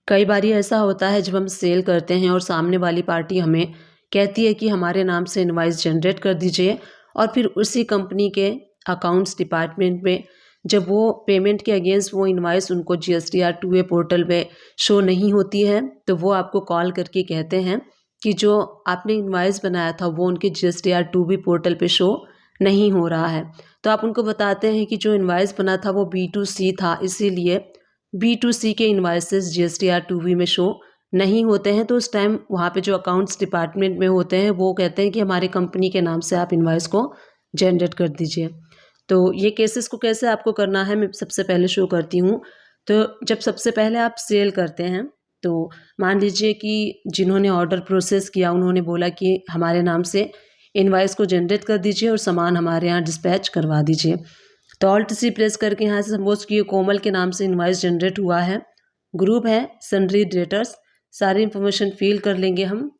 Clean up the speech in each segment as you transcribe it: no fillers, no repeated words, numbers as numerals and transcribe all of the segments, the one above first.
कई बारी ऐसा होता है जब हम सेल करते हैं और सामने वाली पार्टी हमें कहती है कि हमारे नाम से इनवॉइस जनरेट कर दीजिए, और फिर उसी कंपनी के अकाउंट्स डिपार्टमेंट में जब वो पेमेंट के अगेंस्ट वो इनवॉइस उनको GSTR 2A पोर्टल पे शो नहीं होती है, तो वो आपको कॉल करके कहते हैं कि जो आपने इनवॉइस बनाया था वो उनके GSTR 2B पोर्टल पे शो नहीं हो रहा है। तो आप उनको बताते हैं कि जो इनवॉइस बना था वो B2C था, इसीलिए B2C के इनवॉइसेस GSTR 2B में शो नहीं होते हैं। तो उस टाइम वहाँ पे जो अकाउंट्स डिपार्टमेंट में होते हैं वो कहते हैं कि हमारे कंपनी के नाम से आप इनवॉइस को जनरेट कर दीजिए। तो ये केसेस को कैसे आपको करना है मैं सबसे पहले शो करती हूँ। तो जब सबसे पहले आप सेल करते हैं, तो मान लीजिए कि जिन्होंने ऑर्डर प्रोसेस किया उन्होंने बोला कि हमारे नाम से इनवॉइस को जनरेट कर दीजिए और सामान हमारे यहाँ डिस्पैच करवा दीजिए। तो ऑल्ट सी प्रेस करके यहाँ से सपोज कि कोमल के नाम से इनवॉइस जनरेट हुआ है, ग्रुप है सन्ड्री डेटर्स, सारी इन्फॉर्मेशन फिल कर लेंगे हम,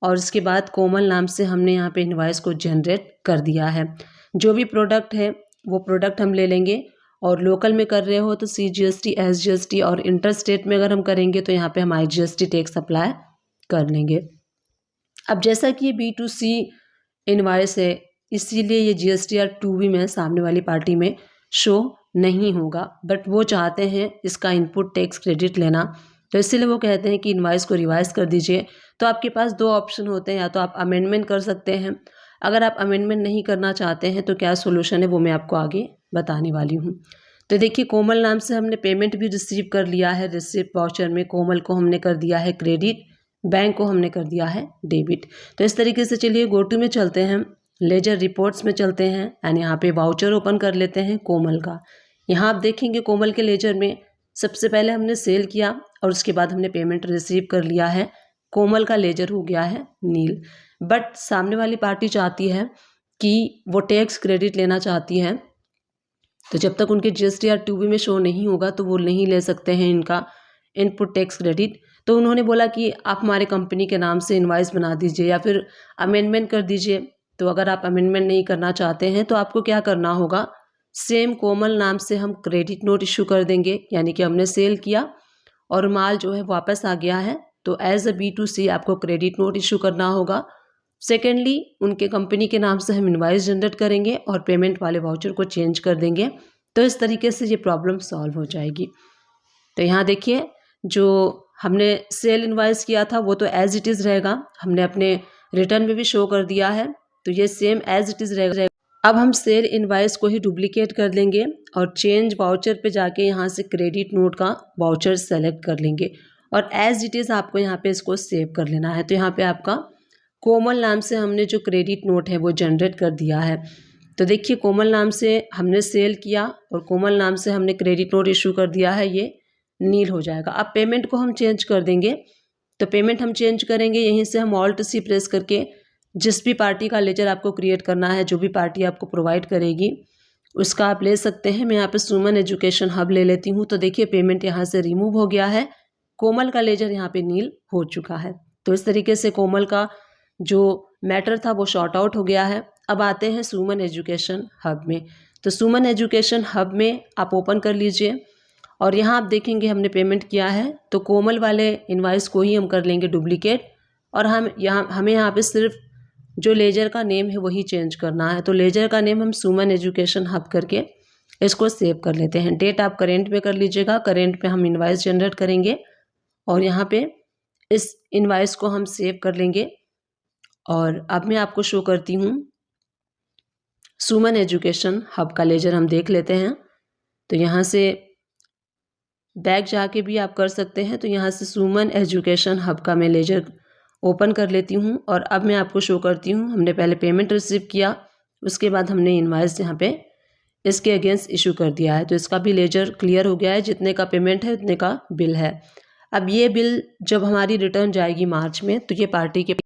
और उसके बाद कोमल नाम से हमने यहाँ पे इनवॉइस को जनरेट कर दिया है। जो भी प्रोडक्ट है वो प्रोडक्ट हम ले लेंगे, और लोकल में कर रहे हो तो CGST SGST, और इंटर स्टेट में अगर हम करेंगे तो यहाँ पे हम IGST टैक्स अप्लाई कर लेंगे। अब जैसा कि ये B2C इनवॉइस है इसीलिए ये GSTR 2B में सामने वाली पार्टी में शो नहीं होगा, बट वो चाहते हैं इसका इनपुट टैक्स क्रेडिट लेना, तो इसीलिए वो कहते हैं कि इनवॉइस को रिवाइज कर दीजिए। तो आपके पास दो ऑप्शन होते हैं, या तो आप अमेंडमेंट कर सकते हैं। अगर आप अमेंडमेंट नहीं करना चाहते हैं तो क्या सोल्यूशन है वो मैं आपको आगे बताने वाली हूँ। तो देखिए, कोमल नाम से हमने पेमेंट भी रिसीव कर लिया है, रिसिप्ट वाउचर में कोमल को हमने कर दिया है क्रेडिट, बैंक को हमने कर दिया है डेबिट। तो इस तरीके से चलिए गो टू में चलते हैं, लेजर रिपोर्ट्स में चलते हैं, एंड यहाँ पे वाउचर ओपन कर लेते हैं कोमल का। यहाँ आप देखेंगे कोमल के लेजर में सबसे पहले हमने सेल किया और उसके बाद हमने पेमेंट रिसीव कर लिया है। कोमल का लेजर हो गया है नील, बट सामने वाली पार्टी चाहती है कि वो टैक्स क्रेडिट लेना चाहती है, तो जब तक उनके GSTR 2B में शो नहीं होगा तो वो नहीं ले सकते हैं इनका इनपुट टैक्स क्रेडिट। तो उन्होंने बोला कि आप हमारे कंपनी के नाम से इनवॉइस बना दीजिए या फिर अमेंडमेंट कर दीजिए। तो अगर आप अमेंडमेंट नहीं करना चाहते हैं तो आपको क्या करना होगा, सेम कोमल नाम से हम क्रेडिट नोट इशू कर देंगे, यानी कि हमने सेल किया और माल जो है वापस आ गया है, तो एज अ B2C आपको क्रेडिट नोट इशू करना होगा। सेकेंडली, उनके कंपनी के नाम से हम इनवॉइस जनरेट करेंगे और पेमेंट वाले वाउचर को चेंज कर देंगे। तो इस तरीके से ये प्रॉब्लम सॉल्व हो जाएगी। तो यहाँ देखिए, जो हमने सेल इनवॉइस किया था वो तो एज इट इज़ रहेगा, हमने अपने रिटर्न में भी शो कर दिया है, तो ये सेम एज इट इज़ रहेगा। अब हम सेल इनवॉइस को ही डुप्लीकेट कर लेंगे और चेंज वाउचर पे जाके यहाँ से क्रेडिट नोट का वाउचर सेलेक्ट कर लेंगे और एज इट इज़ आपको यहाँ पे इसको सेव कर लेना है। तो यहाँ पे आपका कोमल नाम से हमने जो क्रेडिट नोट है वो जनरेट कर दिया है। तो देखिए, कोमल नाम से हमने सेल किया और कोमल नाम से हमने क्रेडिट नोट इशू कर दिया है, ये नील हो जाएगा। अब पेमेंट को हम चेंज कर देंगे, तो पेमेंट हम चेंज करेंगे, यहीं से हम ऑल्ट सी प्रेस करके जिस भी पार्टी का लेजर आपको क्रिएट करना है, जो भी पार्टी आपको प्रोवाइड करेगी उसका आप ले सकते हैं। मैं यहाँ पे सुमन एजुकेशन हब ले लेती हूँ। तो देखिए, पेमेंट यहाँ से रिमूव हो गया है, कोमल का लेजर यहाँ पे नील हो चुका है। तो इस तरीके से कोमल का जो मैटर था वो शॉर्ट आउट हो गया है। अब आते हैं सुमन एजुकेशन हब में। तो सुमन एजुकेशन हब में आप ओपन कर लीजिए और यहाँ आप देखेंगे हमने पेमेंट किया है, तो कोमल वाले इनवॉइस को ही हम कर लेंगे डुप्लीकेट, और हमें यहाँ पे सिर्फ जो लेजर का नेम है वही चेंज करना है। तो लेजर का नेम हम सुमन एजुकेशन हब करके इसको सेव कर लेते हैं। डेट आप करेंट में कर लीजिएगा, करेंट पे हम इनवॉइस जनरेट करेंगे और यहाँ पे इस इनवॉइस को हम सेव कर लेंगे। और अब मैं आपको शो करती हूँ सुमन एजुकेशन हब का लेजर, हम देख लेते हैं। तो यहाँ से बैक जाके भी आप कर सकते हैं। तो यहाँ से सुमन एजुकेशन हब का मैं लेजर ओपन कर लेती हूँ और अब मैं आपको शो करती हूँ। हमने पहले पेमेंट रिसीव किया, उसके बाद हमने इनवॉइस यहाँ पे इसके अगेंस्ट इशू कर दिया है। तो इसका भी लेजर क्लियर हो गया है, जितने का पेमेंट है उतने का बिल है। अब ये बिल जब हमारी रिटर्न जाएगी मार्च में, तो ये पार्टी के